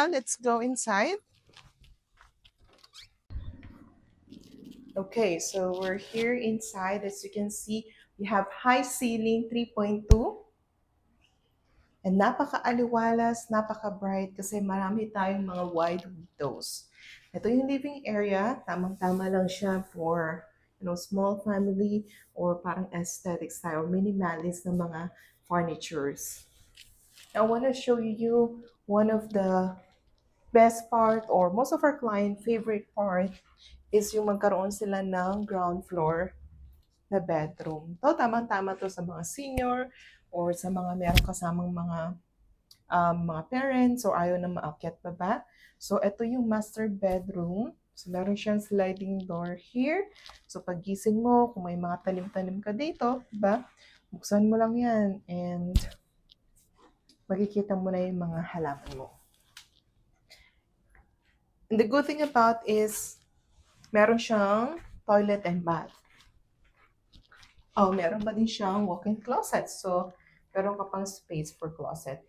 now let's go inside. Okay, so we're here inside. As you can see, we have high ceiling 3.2. And napaka-aliwalas, napaka-bright kasi marami tayong mga wide windows. Ito yung living area. Tamang-tama lang siya for small family or parang aesthetic style, minimalist na mga furnitures. I want to show you one of the best part or most of our client favorite part is yung magkaroon sila ng ground floor na bedroom. To, tamang-tama to sa mga senior or sa mga meron kasamang mga parents or ayaw na maakyat baba. So, ito yung master bedroom. So, meron siyang sliding door here. So, paggising mo, kung may mga tanim-tanim ka dito, diba? Buksan mo lang yan and makikita mo na yung mga halaman mo. And the good thing about is, meron siyang toilet and bath. Oh, meron pa din siyang walk-in closet. So, meron ka pang space for closet.